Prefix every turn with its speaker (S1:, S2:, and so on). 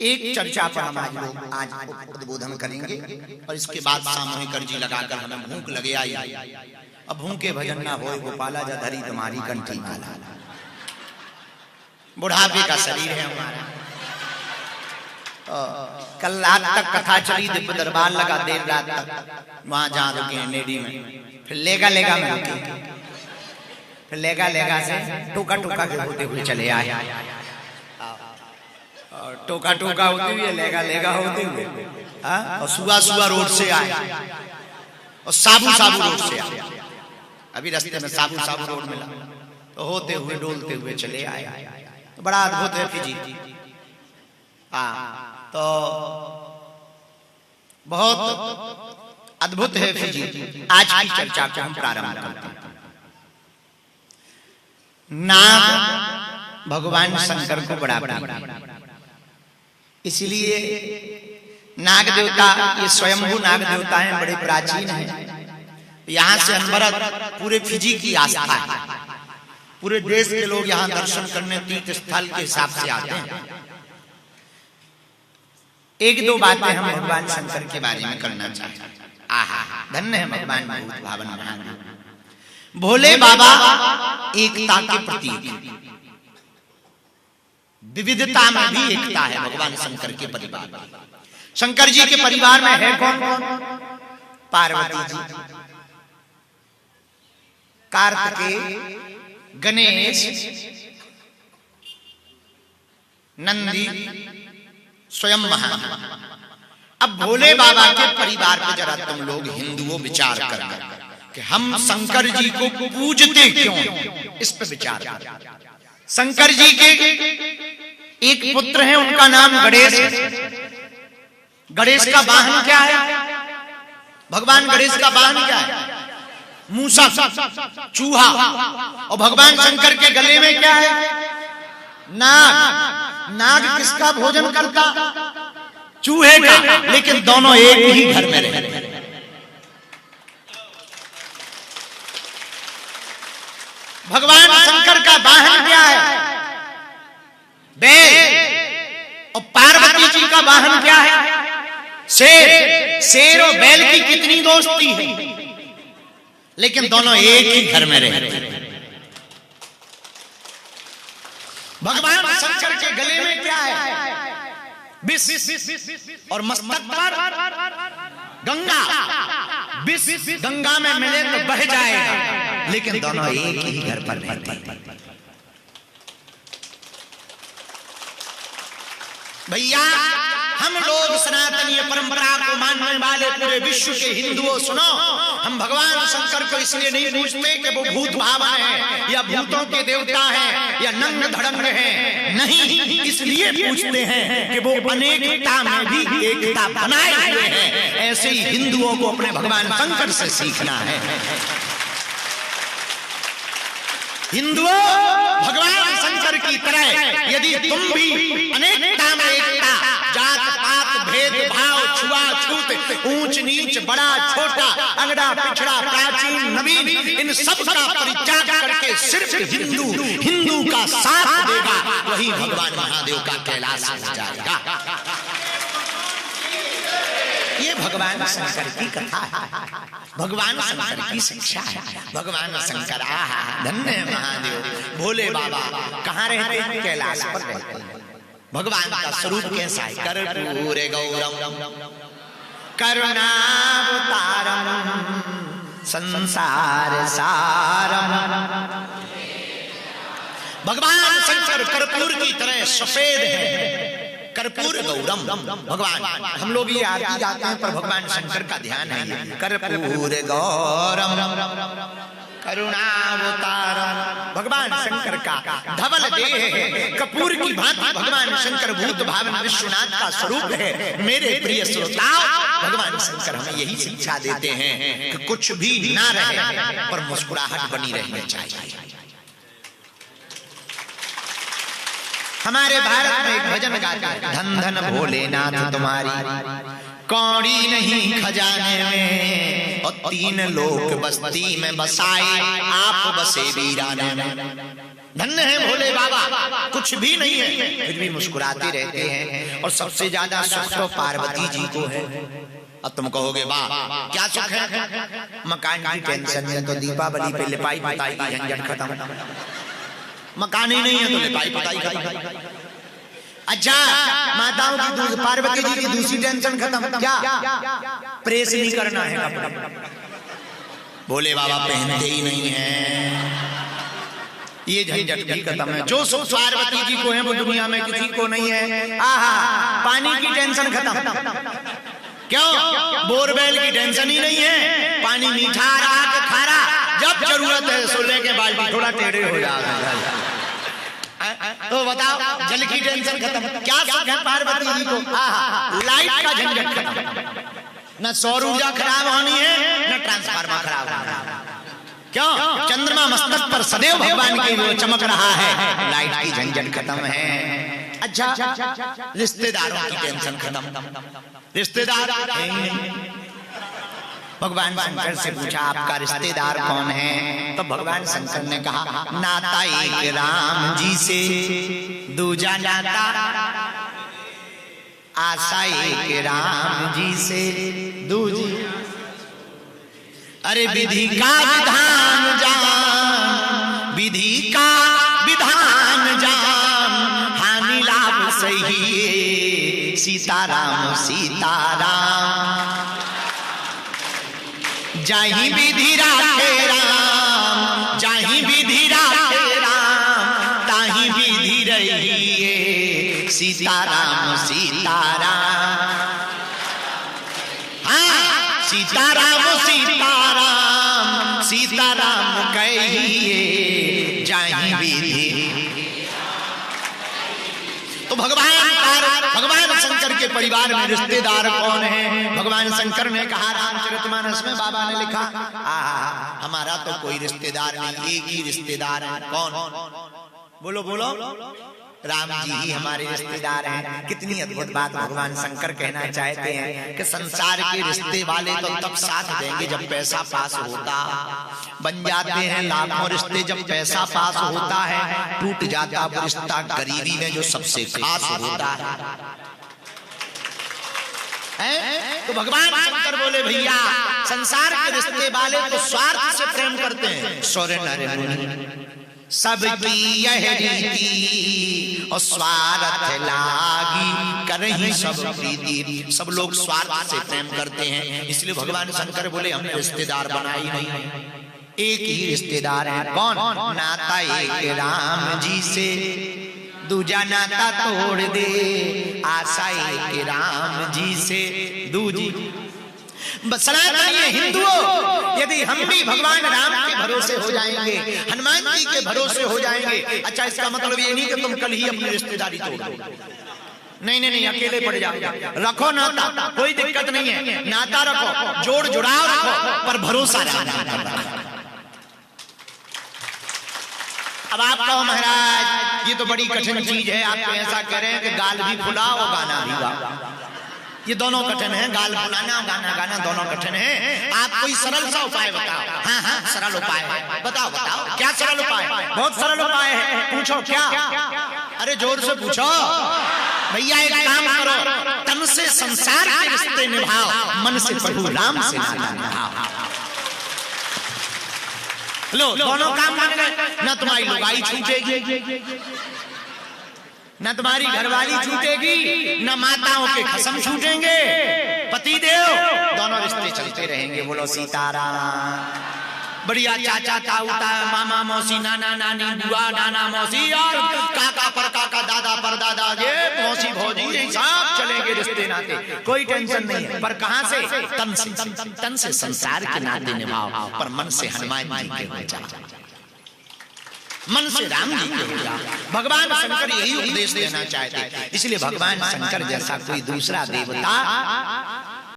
S1: एक चर्चा पर हम आज उद्बोधन करेंगे और इसके बाद सामूहिक अर्जी लगाकर हमें भूख लगे आई। अब भूखे भजन ना होए गोपाला जा धरी तुम्हारी कंठी माला। बुढ़ापे का शरीर है हमारा। कल रात तक कथा चली, दिव्य दरबार लगा देर रात तक, वहां जहां रुके नेडी में, फिर लेगा लेगा में रुके, फिर लेगा लेगा से टोका टोका के होते हुए चले आए, टोका टोका होते हुए लेगा लेगा होते हुए, और सुबह सुबह रोड से आए और साबू साबू रोड से आए। अभी रास्ते में साबू साबू रोड मिला तो होते हुए डोलते हुए चले आए। तो बड़ा अद्भुत है फिजी। तो बहुत अद्भुत है फिजी। आज की चर्चा को हम प्रारंभ करते हैं। नाग भगवान शंकर को बड़ा प्रिय, इसलिए नाग देवता, ये स्वयंभू नाग देवता हैं, बड़े प्राचीन हैं। यहाँ से अनवरत पूरे फिजी की आस्था है। पूरे देश के लोग यहाँ दर्शन करने तीर्थ स्थल के हिसाब से आते हैं। एक दो बातें हम भगवान शंकर के बारे में करना चाहते हैं। आहा, धन्य है भगवान भूत भावन महादेव। भोले बाबा एकता के प्रतीक, विविधता में भी एकता है भगवान शंकर के परिवार में। शंकर जी के परिवार में है कौन कौन? पार्वती जी, कार्तिकेय, गणेश, नंदी, स्वयं महादेव। अब भोले बाबा के परिवार पे जरा तुम लोग हिंदुओं विचार करना कि हम शंकर जी को पूजते क्यों, इस पे विचार कर। शंकर जी के एक पुत्र है, उनका नाम गणेश है। गणेश का वाहन क्या है? भगवान गणेश का वाहन क्या है? मूसा, चूहा। और भगवान शंकर के गले में क्या है? नाग। नाग किसका भोजन करता? चूहे का। लेकिन दोनों एक ही घर में रहते हैं। भगवान शंकर का वाहन क्या है? बैल। और पार्वती जी का वाहन क्या है? शेर। शेर और बैल की कितनी दोस्ती है, लेकिन दोनों एक ही घर में रहते हैं। भगवान शंकर के गले में क्या है? विष। और मस्तक पर गंगा। विष गंगा में मिले तो बह जाएगा, लेकिन दोनों एक ही घर पर रहते हैं। भैया, हम लोग सनातनीय परंपरा को मानने वाले पूरे विश्व के हिंदुओं सुनो, हम भगवान शंकर को इसलिए नहीं पूछते कि वो भूत भावन है या भूतों के देवता है या नंग धड़ंग है। नहीं, इसलिए पूछते हैं कि वो अनेकता में भी एकता बनाए हुए हैं। ऐसे ही हिंदुओं को अपने भगवान शंकर से सीखना है। हिंदुओं, भगवान शंकर की तरह यदि तुम भी अनेकता में एकता, जात पात भेदभाव, छुआछूत, ऊंच नीच, बड़ा छोटा, अगड़ा पिछड़ा, प्राचीन नवीन, इन सब का परित्याग करके सिर्फ हिंदू का साथ देगा, वही भगवान महादेव का कैलाश हो जाएगा। ये भगवान शंकर की कथा है, भगवान शंकर की शिक्षा है। भगवान शंकर, धन्य महादेव। भोले बाबा कहाँ रहते हैं? कैलाश पर रहते हैं। भगवान का स्वरूप कैसा है? कर्पूर गौरम करुणावतारम संसार सारम। भगवान शंकर कर्पूर की तरह सफेद है। कर्पूर गौरम भगवान, हम लोग ये आरती गाते हैं पर भगवान शंकर का ध्यान है। कर्पूर गौरम करुणावतारम, भगवान शंकर का धवल देह है। कपूर की भांति भगवान शंकर भूत भावन विश्वनाथ का स्वरूप है। मेरे प्रिय श्रोताओ, भगवान शंकर हमें यही शिक्षा देते हैं कि कुछ भी ना रहे पर मुस्कुराहट बनी रहनी चाहिए। हमारे भारत में एक भजन गाते हैं, धन धन भोलेनाथ तुम्हारी कौड़ी नहीं खजाने में, और 3 लोक बस्ती में बसाए, आप बसे वीराने में। धन्य है भोले बाबा, कुछ भी नहीं है फिर भी मुस्कुराते रहते हैं। और सबसे ज्यादा सुख तो पार्वती जी को है। अब तुम कहोगे वाह क्या सुख है, मकान की टेंशन है तो दीपावली पे लिपाई पुताई की झंझट खत्म, मकान ही नहीं है तो लिपाई पुताई खत्म। अच्छा माताओं की दूसरी, पार्वती जी की दूसरी टेंशन खत्म, क्या प्रेस नहीं करना है कपड़ा, भोले बाबा पहनते ही नहीं है, ये झंझट भी खत्म है। जो सुख पार्वती जी को है वो दुनिया में किसी को नहीं है। आहा पानी की टेंशन खत्म, क्यों बोरवेल की टेंशन ही नहीं है, पानी मीठा रहा कि खारा, जब जरूरत है सो लेके बाल्टी थोड़ा टेढ़े हो जाएगा। तो बताओ जल की टेंशन खत्म, क्या सुख है पार्वती जी को। लाइट का झंझट खत्म, न सौर ऊर्जा खराब होनी है न ट्रांसफार्मर खराब होना है। क्यों चंद्रमा मस्तक पर सदैव भगवान की वो चमक रहा है, लाइट की झंझट खत्म है। अच्छा रिश्तेदारों की टेंशन खत्म, रिश्तेदार भगवान शंकर से पूछा आपका रिश्तेदार कौन है, तो भगवान शंकर ने कहा नाता एक राम जी से, दूजा नाता आशा एक राम जी से, दूजी अरे विधि का विधान जान, विधि का विधान जान, हानि लाभ सही, सीताराम सीताराम, जाहि विधि राखे राम, जाहि विधि राखे राम, ताहि विधि रहिए, सीताराम सीताराम। हाँ सीताराम सीताराम, सीताराम कहिए, जाहि विधि। तो भगवान शंकर के परिवार में रिश्तेदार कौन है, भगवान शंकर ने कहा रामचरितमानस में बाबा ने लिखा हमारा तो कोई रिश्तेदार नहीं, एक ही रिश्तेदार है। कौन बोलो बोलो, राम जी ही हमारे रिश्तेदार हैं। कितनी अद्भुत बात भगवान शंकर कहना चाहते हैं कि संसार के रिश्ते वाले तो तब साथ देंगे जब पैसा पास होता, बन जाते हैं लाखों रिश्ते जब पैसा पास होता है, टूट जाता वो रिश्ता गरीबी में जो सबसे खास होता है। तो भगवान शंकर बोले भैया संसार के रिश्ते वाले तो स्वार्थ से प्रेम करते हैं, सौरे नरे मुनि सबकी यह रीति और स्वार्थ लागी करही सब प्रीति, सब लोग स्वार्थ से प्रेम करते हैं। इसलिए भगवान शंकर बोले हमने रिश्तेदार बनाई नहीं, एक ही रिश्तेदार है। कौन? नाता एक राम जी से, दूजा नाता तोड़ दे, आशा एक राम जी से, दूजी सनातनी हिंदुओं यदि हम भी भगवान राम के भरोसे हो जाएंगे, हनुमान जी के भरोसे हो जाएंगे, अच्छा इसका मतलब ये नहीं कि तुम कल ही अपनी रिश्तेदारी तोड़ दो, नहीं नहीं नहीं, अकेले पड़ जाओगे। रखो नाता, कोई दिक्कत नहीं है, नाता रखो, जोड़ जुड़ाव रखो, पर भरोसा रखो। अब आप कहो महाराज ये तो बड़ी कठिन चीज है, आप ऐसा कह रहे हैं कि गाल भी फुलाओ और गाना भी गाओ, ये दोनों कठिन है, गाल फुलाना गाना गाना दोनों कठिन है। आप कोई सरल सा उपाय बताओ। हाँ हाँ सरल उपाय बताओ, बताओ क्या सरल उपाय? बहुत सरल उपाय है, पूछो क्या? अरे जोर से पूछो भैया। एक काम करो, तन से संसार के रिश्ते निभाओ, मन से प्रभु राम से नाता निभाओ। लो दोनों काम बन गए, न तुम्हारी लुगाई छूटेगी, न तुम्हारी घरवाली छूटेगी, न माताओं के कसम छूटेंगे, पति देव दोनों रिश्ते चलते रहेंगे। बोलो सीताराम। बढ़िया चाचा ताऊता मामा मौसी नाना नानी बुआ नाना मौसी और काका पर काका दादा पर दादा, ये मौसी भौजी, ये सब चलेंगे रिश्ते नाते, कोई टेंशन नहीं है। पर कहाँ से? तन से संसार के नाते निभाओ, पर मन से हनुमान जी के हो जाओ, मन से राम जी के हो जाओ। भगवान शंकर यही उपदेश देना चाहते, इसलिए भगवान शंकर जैसा कोई दूसरा देवता